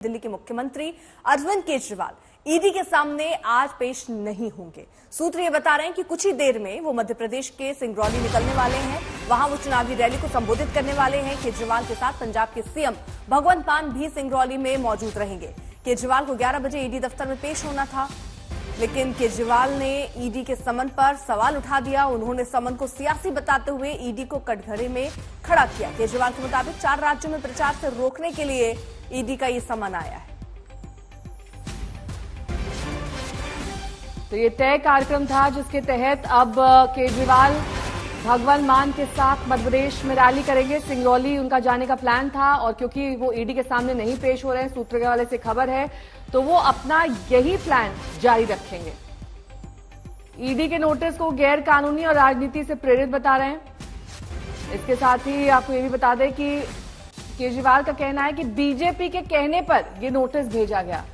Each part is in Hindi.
दिल्ली के मुख्यमंत्री अरविंद केजरीवाल ईडी के सामने आज पेश नहीं होंगे। सूत्र ये बता रहे हैं कि कुछ ही देर में वो मध्य प्रदेश के सिंगरौली निकलने वाले हैं। वहां वो चुनावी रैली को संबोधित करने वाले हैं। केजरीवाल के साथ पंजाब के सीएम भगवंत मान भी सिंगरौली में मौजूद रहेंगे। केजरीवाल को 11 बजे ईडी दफ्तर में पेश होना था, लेकिन केजरीवाल ने ईडी के समन पर सवाल उठा दिया। उन्होंने समन को सियासी बताते हुए ईडी को कटघरे में खड़ा किया। केजरीवाल के मुताबिक 4 राज्यों में प्रचार से रोकने के लिए ईडी का ये समन आया है। तो ये तय कार्यक्रम था जिसके तहत अब केजरीवाल भगवंत मान के साथ मध्य प्रदेश में रैली करेंगे। सिंगरौली उनका जाने का प्लान था और क्योंकि वो ईडी के सामने नहीं पेश हो रहे हैं, सूत्र के हवाले से खबर है, तो वो अपना यही प्लान जारी रखेंगे। ईडी के नोटिस को गैर कानूनी और राजनीति से प्रेरित बता रहे हैं। इसके साथ ही आपको ये भी बता दें कि केजरीवाल का कहना है कि बीजेपी के कहने पर ये नोटिस भेजा गया।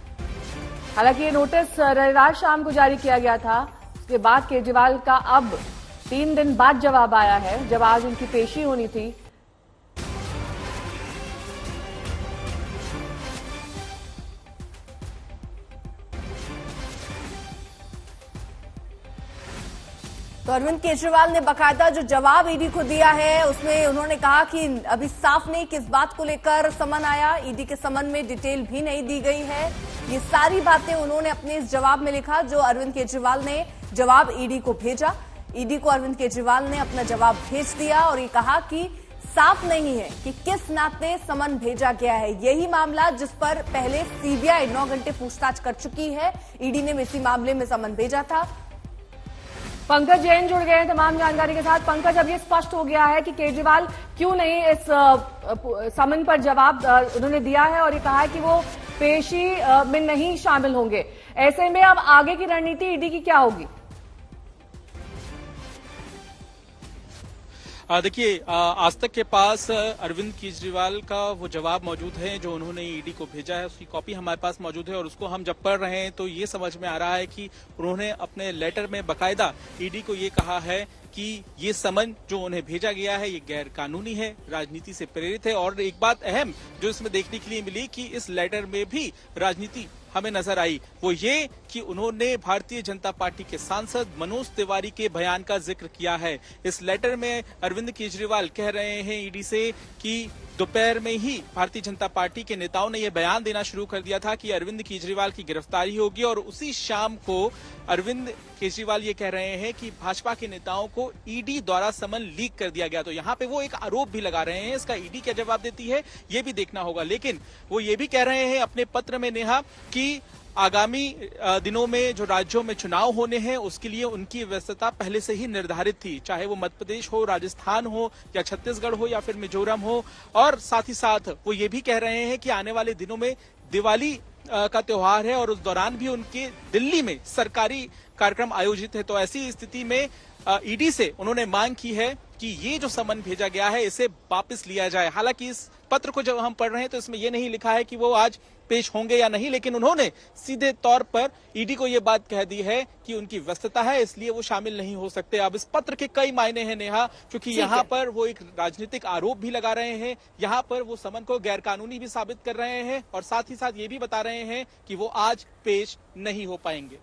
हालांकि ये नोटिस रविवार शाम को जारी किया गया था। उसके बाद केजरीवाल का अब 3 दिन बाद जवाब आया है, जब आज उनकी पेशी होनी थी। तो अरविंद केजरीवाल ने बकायदा जो जवाब ईडी को दिया है उसमें उन्होंने कहा कि अभी साफ नहीं किस बात को लेकर समन आया। ईडी के समन में डिटेल भी नहीं दी गई है। ये सारी बातें उन्होंने अपने इस जवाब में लिखा जो अरविंद केजरीवाल ने जवाब ईडी को भेजा। ईडी को अरविंद केजरीवाल ने अपना जवाब भेज दिया और ये कहा कि साफ नहीं है कि किस नाते समन भेजा गया है। यही मामला जिस पर पहले सीबीआई 9 घंटे पूछताछ कर चुकी है। ईडी ने इसी मामले में समन भेजा था। पंकज जैन जुड़ गए हैं तमाम जानकारी के साथ। पंकज, अब ये स्पष्ट हो गया है कि केजरीवाल क्यों नहीं इस समन पर जवाब उन्होंने दिया है और ये कहा है कि वो पेशी में नहीं शामिल होंगे। ऐसे में अब आगे की रणनीति ईडी की क्या होगी? देखिए, आज तक के पास अरविंद केजरीवाल का वो जवाब मौजूद है जो उन्होंने ईडी को भेजा है। उसकी कॉपी हमारे पास मौजूद है और उसको हम जब पढ़ रहे हैं तो ये समझ में आ रहा है कि उन्होंने अपने लेटर में बकायदा ईडी को ये कहा है कि ये समन जो उन्हें भेजा गया है ये गैर कानूनी है, राजनीति से प्रेरित है। और एक बात अहम जो इसमें देखने के लिए मिली कि इस लेटर में भी राजनीति हमें नजर आई, वो ये कि उन्होंने भारतीय जनता पार्टी के सांसद मनोज तिवारी के बयान का जिक्र किया है। इस लेटर में अरविंद केजरीवाल कह रहे हैं ईडी से कि दोपहर में ही भारतीय जनता पार्टी के नेताओं ने यह बयान देना शुरू कर दिया था कि अरविंद केजरीवाल की गिरफ्तारी होगी और उसी शाम को अरविंद केजरीवाल ये कह रहे हैं कि भाजपा के नेताओं को ईडी द्वारा समन लीक कर दिया गया। तो यहाँ पे वो एक आरोप भी लगा रहे हैं। इसका ईडी क्या जवाब देती है ये भी देखना होगा। लेकिन वो ये भी कह रहे हैं अपने पत्र में नेहा कि आगामी दिनों में जो राज्यों में चुनाव होने हैं उसके लिए उनकी व्यस्तता पहले से ही निर्धारित थी, चाहे वो मध्य प्रदेश हो, राजस्थान हो या छत्तीसगढ़ हो या फिर मिजोरम हो। और साथ ही साथ वो ये भी कह रहे हैं कि आने वाले दिनों में दिवाली का त्योहार है और उस दौरान भी उनके दिल्ली में सरकारी कार्यक्रम आयोजित है। तो ऐसी स्थिति में ईडी से उन्होंने मांग की है कि ये जो समन भेजा गया है इसे वापस लिया जाए। हालांकि इस पत्र को जब हम पढ़ रहे हैं तो इसमें यह नहीं लिखा है कि वो आज पेश होंगे या नहीं, लेकिन उन्होंने सीधे तौर पर ईडी को यह बात कह दी है कि उनकी व्यस्तता है इसलिए वो शामिल नहीं हो सकते। अब इस पत्र के कई मायने हैं नेहा, क्योंकि यहाँ पर वो एक राजनीतिक आरोप भी लगा रहे हैं, यहाँ पर वो समन को गैर कानूनी भी साबित कर रहे हैं और साथ ही साथ ये भी बता रहे हैं कि वो आज पेश नहीं हो पाएंगे।